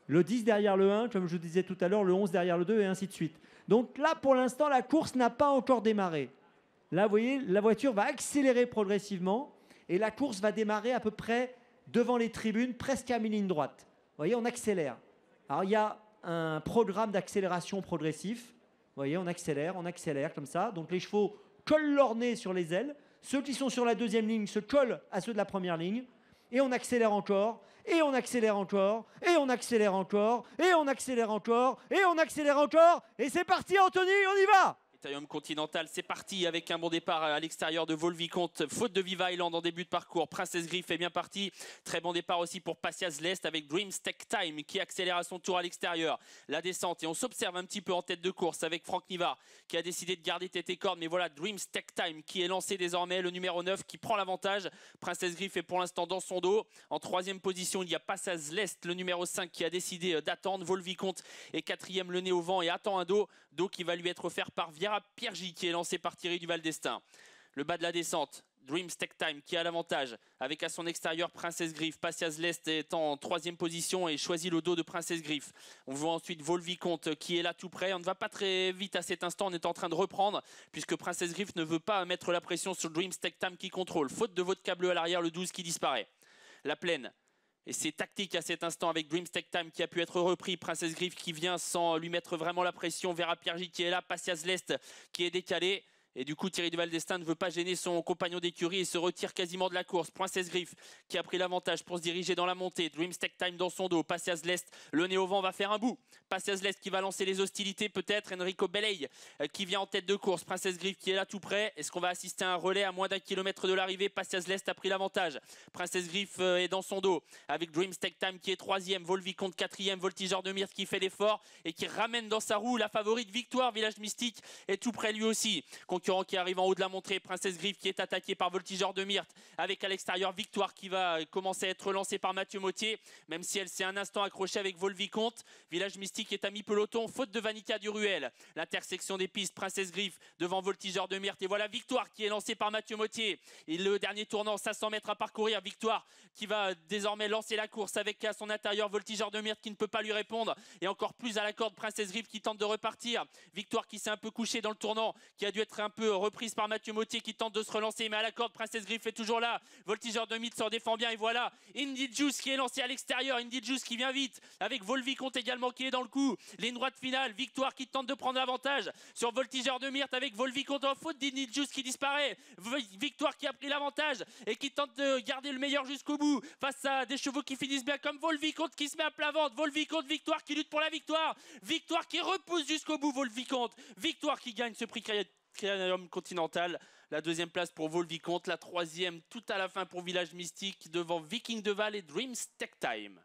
le 10 derrière le 1, comme je vous disais tout à l'heure, le 11 derrière le 2 et ainsi de suite. Donc là, pour l'instant, la course n'a pas encore démarré. Là, vous voyez, la voiture va accélérer progressivement et la course va démarrer à peu près devant les tribunes, presque à mi-ligne droite. Vous voyez, on accélère. Alors, il y a un programme d'accélération progressif. Vous voyez, on accélère comme ça. Donc, les chevaux collent leur nez sur les ailes. Ceux qui sont sur la deuxième ligne se collent à ceux de la première ligne. Et on accélère encore, et on accélère encore, et on accélère encore, et on accélère encore, et on accélère encore. Et c'est parti, Anthony, on y va! Critérium Continental, c'est parti avec un bon départ à l'extérieur de Volvicomte. Faute de Viva Island en début de parcours. Princess Griff est bien parti. Très bon départ aussi pour Passias Lest avec Dreams Tech Time qui accélère à son tour à l'extérieur. La descente et on s'observe un petit peu en tête de course avec Franck Nivard qui a décidé de garder tête et corde. Mais voilà, Dreams Tech Time qui est lancé désormais, le numéro 9 qui prend l'avantage. Princess Griff est pour l'instant dans son dos. En troisième position, il y a Passias Lest, le numéro 5 qui a décidé d'attendre. Volvicomte est quatrième, le nez au vent et attend un dos. Dos qui va lui être offert par Viera Piergi qui est lancé par Thierry Duval d'Estaing. Le bas de la descente, Dreams Tech Time qui a l'avantage avec à son extérieur Princess Griff. Passias Lest est en troisième position et choisit le dos de Princess Griff. On voit ensuite Volvicomte qui est là tout près. On ne va pas très vite à cet instant, on est en train de reprendre puisque Princess Griff ne veut pas mettre la pression sur Dreams Tech Time qui contrôle. Faute de votre câble à l'arrière, le 12 qui disparaît. La plaine. Et c'est tactique à cet instant avec Dreams Tech Time qui a pu être repris. Princess Griff qui vient sans lui mettre vraiment la pression. Vera Piergi qui est là. Passias Lest qui est décalé. Et du coup, Thierry Duval d'Estaing ne veut pas gêner son compagnon d'écurie et se retire quasiment de la course. Princess Griff qui a pris l'avantage pour se diriger dans la montée. Dreams Tech Time dans son dos. Passias Lest, le nez au vent, va faire un bout. Passias Lest qui va lancer les hostilités peut-être. Enrico Belley qui vient en tête de course. Princess Griff qui est là tout près. Est-ce qu'on va assister à un relais à moins d'1 kilomètre de l'arrivée? Passias Lest a pris l'avantage. Princess Griff est dans son dos avec Dreams Tech Time qui est troisième. Volvicomte quatrième. Voltigeur de Myrte qui fait l'effort et qui ramène dans sa roue la favorite Victoire. Village Mystique est tout près lui aussi. Concurrent qui arrive en haut de la montrée, Princess Griff qui est attaqué par Voltigeur de Myrte avec à l'extérieur Victoire qui va commencer à être lancée par Mathieu Mottier, même si elle s'est un instant accrochée avec Volvicomte. Village Mystique est à mi-peloton, faute de Vanica du Ruel. L'intersection des pistes, Princess Griff devant Voltigeur de Myrte et voilà Victoire qui est lancée par Mathieu Mottier. Et le dernier tournant, 500 mètres à parcourir, Victoire qui va désormais lancer la course avec à son intérieur Voltigeur de Myrte qui ne peut pas lui répondre et encore plus à la corde Princess Griff qui tente de repartir. Victoire qui s'est un peu couchée dans le tournant, qui a dû être un peu reprise par Mathieu Mottier qui tente de se relancer, mais à la corde Princess Griff est toujours là. Voltigeur de Myrte s'en défend bien et voilà Indy Juice qui est lancé à l'extérieur. Indy Juice qui vient vite avec Volvicomte également qui est dans le coup. Ligne droite finale, Victoire qui tente de prendre l'avantage sur Voltigeur de Myrte avec Volvicomte en faute d'Indy Juice qui disparaît. Victoire qui a pris l'avantage et qui tente de garder le meilleur jusqu'au bout face à des chevaux qui finissent bien comme Volvicomte qui se met à plat ventre. Volvicomte, Victoire qui lutte pour la victoire. Victoire qui repousse jusqu'au bout Volvicomte. Victoire qui gagne ce prix Critérium Continental. La deuxième place pour Volvicomte, la troisième tout à la fin pour Village Mystique devant Viking de Val et Dreams Tech Time.